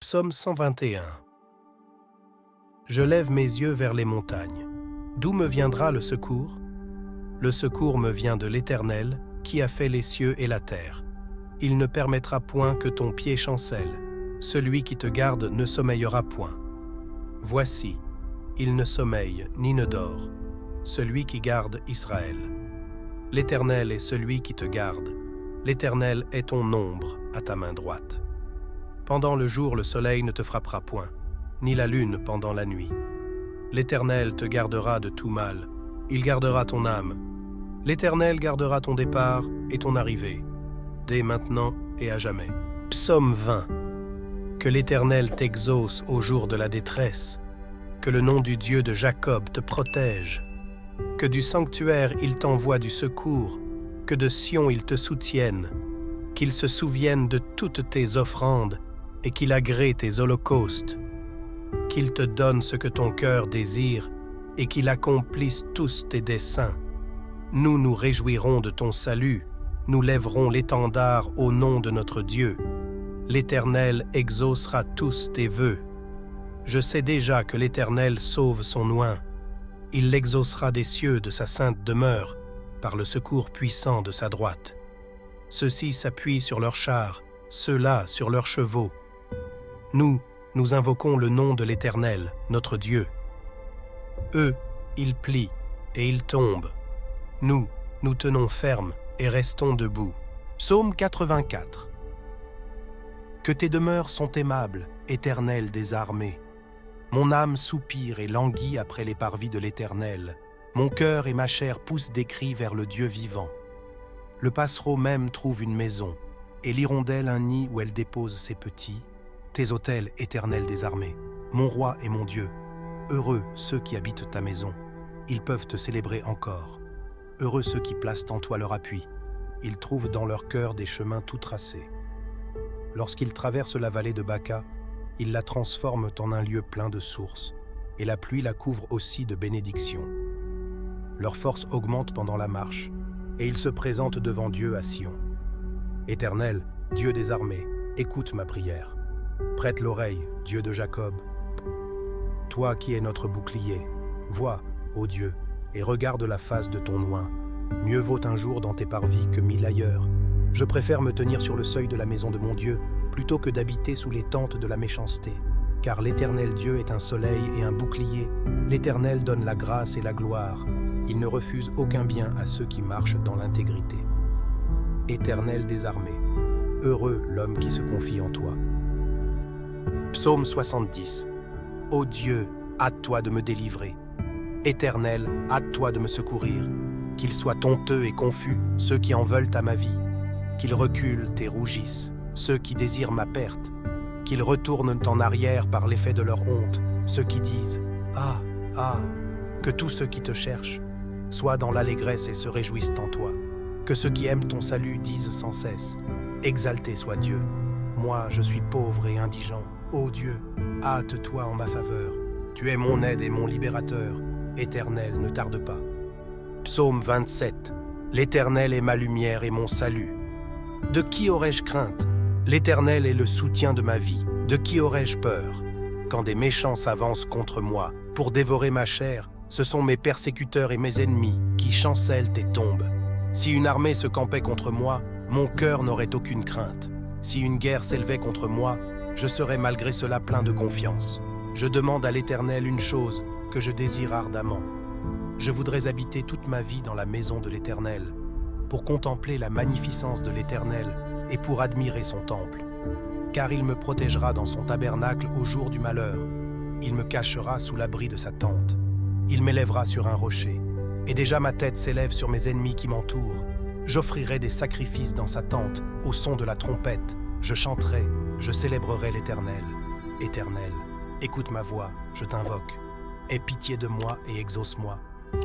Psaume 121. Je lève mes yeux vers les montagnes. D'où me viendra le secours? Le secours me vient de l'Éternel, qui a fait les cieux et la terre. Il ne permettra point que ton pied chancelle. Celui qui te garde ne sommeillera point. Voici, il ne sommeille ni ne dort, celui qui garde Israël. L'Éternel est celui qui te garde. L'Éternel est ton ombre à ta main droite. Pendant le jour, le soleil ne te frappera point, ni la lune pendant la nuit. L'Éternel te gardera de tout mal, il gardera ton âme. L'Éternel gardera ton départ et ton arrivée, dès maintenant et à jamais. Psaume 20. Que l'Éternel t'exauce au jour de la détresse, que le nom du Dieu de Jacob te protège, que du sanctuaire il t'envoie du secours, que de Sion il te soutienne, qu'il se souvienne de toutes tes offrandes et qu'il agrée tes holocaustes, qu'il te donne ce que ton cœur désire et qu'il accomplisse tous tes desseins. Nous nous réjouirons de ton salut, nous lèverons l'étendard au nom de notre Dieu. L'Éternel exaucera tous tes vœux. Je sais déjà que l'Éternel sauve son oint. Il l'exaucera des cieux de sa sainte demeure, par le secours puissant de sa droite. Ceux-ci s'appuient sur leurs chars, ceux-là sur leurs chevaux. Nous invoquons le nom de l'Éternel, notre Dieu. Eux, ils plient et ils tombent. Nous tenons ferme et restons debout. Psaume 84. Que tes demeures sont aimables, Éternel des armées. Mon âme soupire et languit après les parvis de l'Éternel. Mon cœur et ma chair poussent des cris vers le Dieu vivant. Le passereau même trouve une maison, et l'hirondelle un nid où elle dépose ses petits. Tes autels, Éternel des armées, mon roi et mon Dieu. Heureux ceux qui habitent ta maison, ils peuvent te célébrer encore. Heureux ceux qui placent en toi leur appui, ils trouvent dans leur cœur des chemins tout tracés. Lorsqu'ils traversent la vallée de Baca, ils la transforment en un lieu plein de sources, et la pluie la couvre aussi de bénédictions. Leur force augmente pendant la marche, et ils se présentent devant Dieu à Sion. Éternel, Dieu des armées, écoute ma prière. Prête l'oreille, Dieu de Jacob. Toi qui es notre bouclier, vois, ô Dieu, et regarde la face de ton oint. Mieux vaut un jour dans tes parvis que 1000 ailleurs. Je préfère me tenir sur le seuil de la maison de mon Dieu, plutôt que d'habiter sous les tentes de la méchanceté. Car l'Éternel Dieu est un soleil et un bouclier. L'Éternel donne la grâce et la gloire. Il ne refuse aucun bien à ceux qui marchent dans l'intégrité. Éternel des armées, heureux l'homme qui se confie en toi. Psaume 70. Ô Dieu, hâte-toi de me délivrer. Éternel, hâte-toi de me secourir. Qu'ils soient honteux et confus, ceux qui en veulent à ma vie. Qu'ils reculent et rougissent, ceux qui désirent ma perte. Qu'ils retournent en arrière par l'effet de leur honte, ceux qui disent « Ah, ah !» Que tous ceux qui te cherchent soient dans l'allégresse et se réjouissent en toi. Que ceux qui aiment ton salut disent sans cesse « Exalté soit Dieu !» Moi, je suis pauvre et indigent. Ô Dieu, hâte-toi en ma faveur. Tu es mon aide et mon libérateur. Éternel, ne tarde pas. Psaume 27. L'Éternel est ma lumière et mon salut. De qui aurais-je crainte? L'Éternel est le soutien de ma vie. De qui aurais-je peur? Quand des méchants s'avancent contre moi pour dévorer ma chair, ce sont mes persécuteurs et mes ennemis qui chancellent et tombent. Si une armée se campait contre moi, mon cœur n'aurait aucune crainte. Si une guerre s'élevait contre moi, je serais malgré cela plein de confiance. Je demande à l'Éternel une chose que je désire ardemment. Je voudrais habiter toute ma vie dans la maison de l'Éternel, pour contempler la magnificence de l'Éternel et pour admirer son temple. Car il me protégera dans son tabernacle au jour du malheur. Il me cachera sous l'abri de sa tente. Il m'élèvera sur un rocher. Et déjà ma tête s'élève sur mes ennemis qui m'entourent. J'offrirai des sacrifices dans sa tente, au son de la trompette. Je chanterai, je célébrerai l'Éternel. Éternel, écoute ma voix, je t'invoque. Aie pitié de moi et exauce-moi.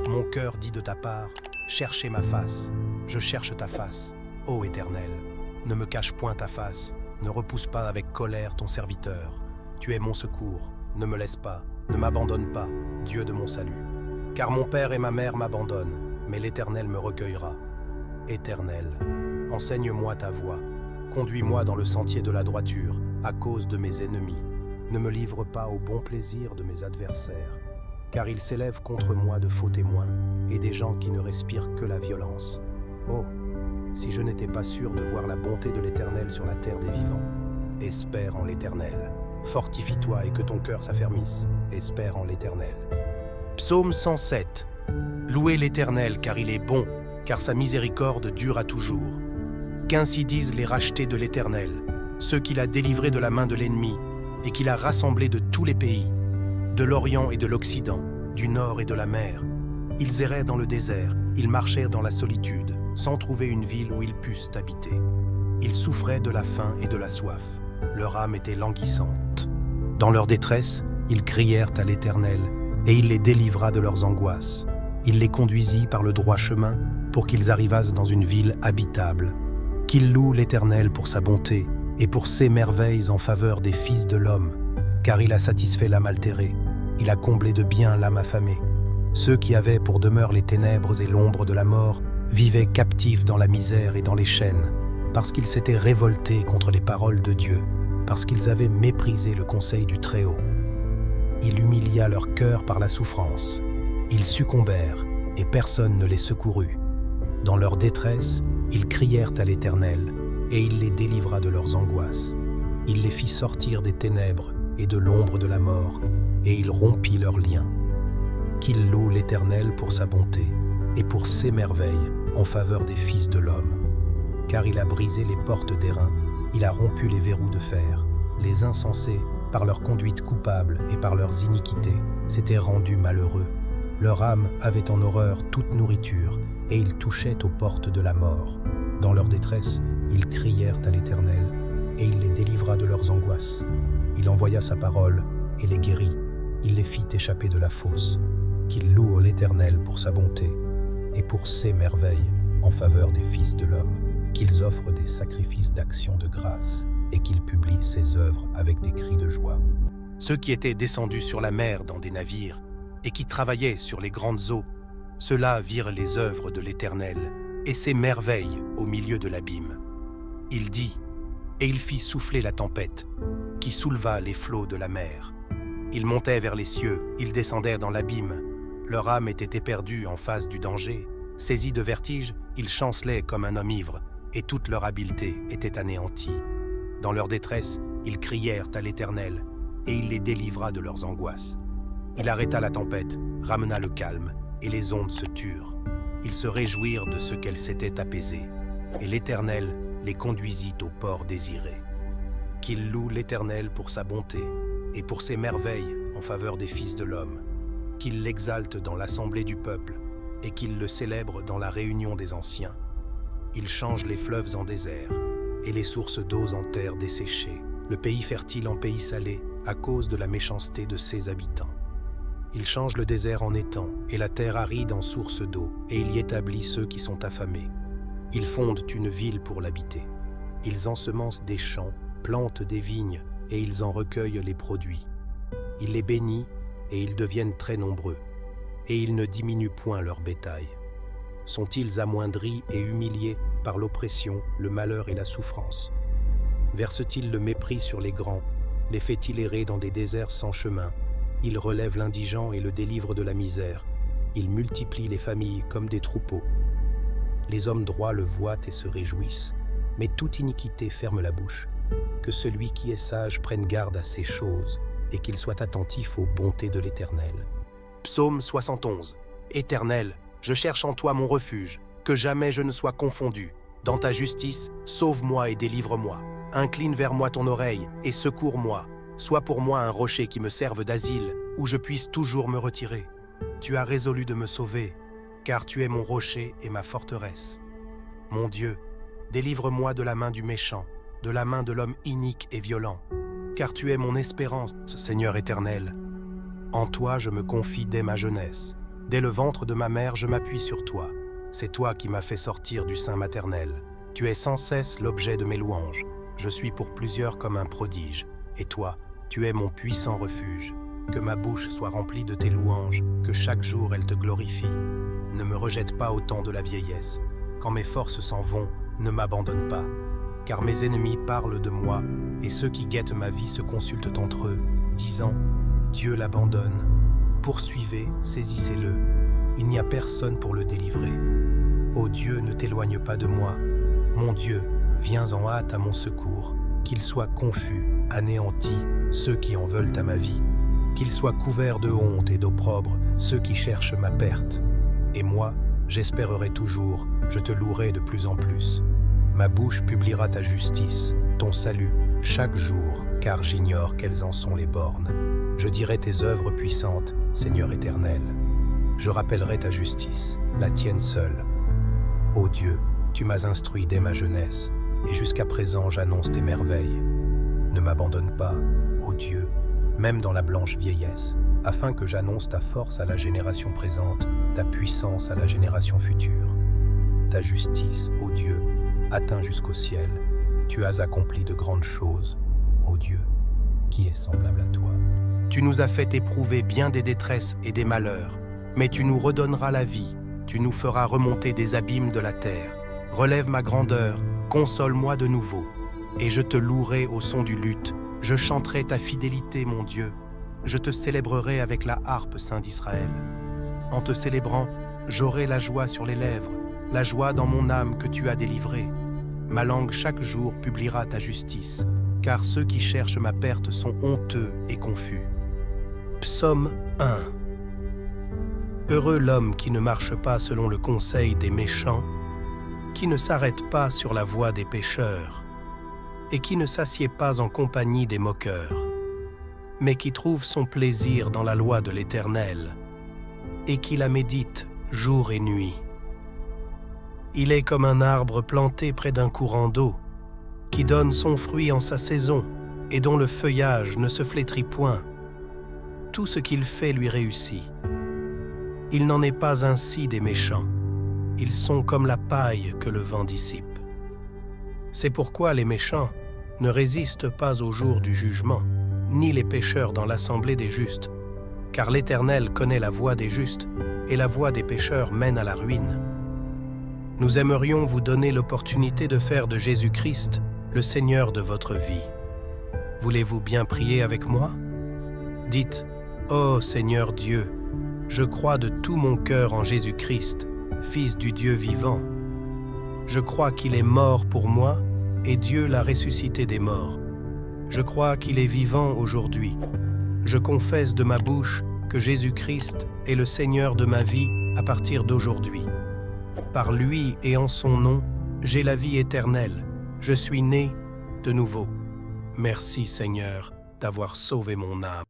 Mon cœur dit de ta part, cherchez ma face. Je cherche ta face, ô Éternel. Ne me cache point ta face, ne repousse pas avec colère ton serviteur. Tu es mon secours, ne me laisse pas, ne m'abandonne pas, Dieu de mon salut. Car mon père et ma mère m'abandonnent, mais l'Éternel me recueillera. Éternel, enseigne-moi ta voie, conduis-moi dans le sentier de la droiture, à cause de mes ennemis. Ne me livre pas au bon plaisir de mes adversaires, car ils s'élèvent contre moi de faux témoins et des gens qui ne respirent que la violence. Oh, si je n'étais pas sûr de voir la bonté de l'Éternel sur la terre des vivants. Espère en l'Éternel. Fortifie-toi et que ton cœur s'affermisse. Espère en l'Éternel. Psaume 107. Louez l'Éternel, car il est bon, car sa miséricorde dure à toujours. Qu'ainsi disent les rachetés de l'Éternel, ceux qu'il a délivrés de la main de l'ennemi, et qu'il a rassemblés de tous les pays, de l'Orient et de l'Occident, du Nord et de la mer. Ils erraient dans le désert, ils marchèrent dans la solitude, sans trouver une ville où ils pussent habiter. Ils souffraient de la faim et de la soif. Leur âme était languissante. Dans leur détresse, ils crièrent à l'Éternel, et il les délivra de leurs angoisses. Il les conduisit par le droit chemin pour qu'ils arrivassent dans une ville habitable. Qu'ils louent l'Éternel pour sa bonté et pour ses merveilles en faveur des fils de l'homme, car il a satisfait l'âme altérée, il a comblé de bien l'âme affamée. Ceux qui avaient pour demeure les ténèbres et l'ombre de la mort vivaient captifs dans la misère et dans les chaînes, parce qu'ils s'étaient révoltés contre les paroles de Dieu, parce qu'ils avaient méprisé le conseil du Très-Haut. Il humilia leur cœur par la souffrance. Ils succombèrent, et personne ne les secourut. Dans leur détresse, ils crièrent à l'Éternel, et il les délivra de leurs angoisses. Il les fit sortir des ténèbres et de l'ombre de la mort, et il rompit leurs liens. Qu'il loue l'Éternel pour sa bonté, et pour ses merveilles en faveur des fils de l'homme. Car il a brisé les portes d'airain, il a rompu les verrous de fer. Les insensés, par leur conduite coupable et par leurs iniquités, s'étaient rendus malheureux. Leur âme avait en horreur toute nourriture, et ils touchaient aux portes de la mort. Dans leur détresse, ils crièrent à l'Éternel, et il les délivra de leurs angoisses. Il envoya sa parole, et les guérit. Il les fit échapper de la fosse. Qu'ils louent l'Éternel pour sa bonté, et pour ses merveilles en faveur des fils de l'homme. Qu'ils offrent des sacrifices d'action de grâce, et qu'ils publient ses œuvres avec des cris de joie. Ceux qui étaient descendus sur la mer dans des navires, et qui travaillaient sur les grandes eaux, ceux-là virent les œuvres de l'Éternel, et ses merveilles au milieu de l'abîme. Il dit, et il fit souffler la tempête, qui souleva les flots de la mer. Ils montaient vers les cieux, ils descendaient dans l'abîme. Leur âme était éperdue en face du danger. Saisis de vertige, ils chancelaient comme un homme ivre, et toute leur habileté était anéantie. Dans leur détresse, ils crièrent à l'Éternel, et il les délivra de leurs angoisses. Il arrêta la tempête, ramena le calme, et les ondes se turent. Ils se réjouirent de ce qu'elles s'étaient apaisées, et l'Éternel les conduisit au port désiré. Qu'ils louent l'Éternel pour sa bonté, et pour ses merveilles en faveur des fils de l'homme. Qu'ils l'exaltent dans l'assemblée du peuple, et qu'ils le célèbrent dans la réunion des anciens. Il change les fleuves en désert, et les sources d'eau en terre desséchée, le pays fertile en pays salé, à cause de la méchanceté de ses habitants. Il change le désert en étang, et la terre aride en source d'eau, et il y établit ceux qui sont affamés. Ils fondent une ville pour l'habiter. Ils ensemencent des champs, plantent des vignes, et ils en recueillent les produits. Il les bénit, et ils deviennent très nombreux, et ils ne diminuent point leur bétail. Sont-ils amoindris et humiliés par l'oppression, le malheur et la souffrance? Verse-t-il le mépris sur les grands, les fait-il errer dans des déserts sans chemin? Il relève l'indigent et le délivre de la misère. Il multiplie les familles comme des troupeaux. Les hommes droits le voient et se réjouissent, mais toute iniquité ferme la bouche. Que celui qui est sage prenne garde à ces choses, et qu'il soit attentif aux bontés de l'Éternel. Psaume 71. Éternel, je cherche en toi mon refuge, que jamais je ne sois confondu. Dans ta justice, sauve-moi et délivre-moi. Incline vers moi ton oreille et secours-moi. Sois pour moi un rocher qui me serve d'asile, où je puisse toujours me retirer. Tu as résolu de me sauver, car tu es mon rocher et ma forteresse. Mon Dieu, délivre-moi de la main du méchant, de la main de l'homme inique et violent, car tu es mon espérance, Seigneur éternel. En toi je me confie dès ma jeunesse. Dès le ventre de ma mère je m'appuie sur toi. C'est toi qui m'as fait sortir du sein maternel. Tu es sans cesse l'objet de mes louanges. Je suis pour plusieurs comme un prodige. Et toi, tu es mon puissant refuge. Que ma bouche soit remplie de tes louanges, que chaque jour elle te glorifie. Ne me rejette pas au temps de la vieillesse. Quand mes forces s'en vont, ne m'abandonne pas. Car mes ennemis parlent de moi, et ceux qui guettent ma vie se consultent entre eux, disant « Dieu l'abandonne. Poursuivez, saisissez-le. Il n'y a personne pour le délivrer. Ô Dieu, ne t'éloigne pas de moi. Mon Dieu, viens en hâte à mon secours. Qu'ils soient confus, anéantis, ceux qui en veulent à ma vie. Qu'ils soient couverts de honte et d'opprobre, ceux qui cherchent ma perte. Et moi, j'espérerai toujours, je te louerai de plus en plus. Ma bouche publiera ta justice, ton salut, chaque jour, car j'ignore quelles en sont les bornes. Je dirai tes œuvres puissantes, Seigneur éternel. Je rappellerai ta justice, la tienne seule. Ô Dieu, tu m'as instruit dès ma jeunesse, et jusqu'à présent j'annonce tes merveilles. Ne m'abandonne pas, ô Dieu, même dans la blanche vieillesse, afin que j'annonce ta force à la génération présente, ta puissance à la génération future. Ta justice, ô Dieu, atteint jusqu'au ciel. Tu as accompli de grandes choses, ô Dieu, qui est semblable à toi. Tu nous as fait éprouver bien des détresses et des malheurs, mais tu nous redonneras la vie, tu nous feras remonter des abîmes de la terre. Relève ma grandeur, console-moi de nouveau, et je te louerai au son du luth. Je chanterai ta fidélité, mon Dieu. Je te célébrerai avec la harpe, Saint d'Israël. En te célébrant, j'aurai la joie sur les lèvres, la joie dans mon âme que tu as délivrée. Ma langue chaque jour publiera ta justice, car ceux qui cherchent ma perte sont honteux et confus. Psaume 1. Heureux l'homme qui ne marche pas selon le conseil des méchants, qui ne s'arrête pas sur la voie des pécheurs, et qui ne s'assied pas en compagnie des moqueurs, mais qui trouve son plaisir dans la loi de l'Éternel, et qui la médite jour et nuit. Il est comme un arbre planté près d'un courant d'eau, qui donne son fruit en sa saison, et dont le feuillage ne se flétrit point. Tout ce qu'il fait lui réussit. Il n'en est pas ainsi des méchants. Ils sont comme la paille que le vent dissipe. C'est pourquoi les méchants ne résistent pas au jour du jugement, ni les pécheurs dans l'assemblée des justes, car l'Éternel connaît la voie des justes, et la voie des pécheurs mène à la ruine. Nous aimerions vous donner l'opportunité de faire de Jésus-Christ le Seigneur de votre vie. Voulez-vous bien prier avec moi? Dites, « Ô Seigneur Dieu, je crois de tout mon cœur en Jésus-Christ, Fils du Dieu vivant. Je crois qu'il est mort pour moi et Dieu l'a ressuscité des morts. Je crois qu'il est vivant aujourd'hui. Je confesse de ma bouche que Jésus-Christ est le Seigneur de ma vie à partir d'aujourd'hui. Par lui et en son nom, j'ai la vie éternelle. Je suis né de nouveau. Merci Seigneur d'avoir sauvé mon âme.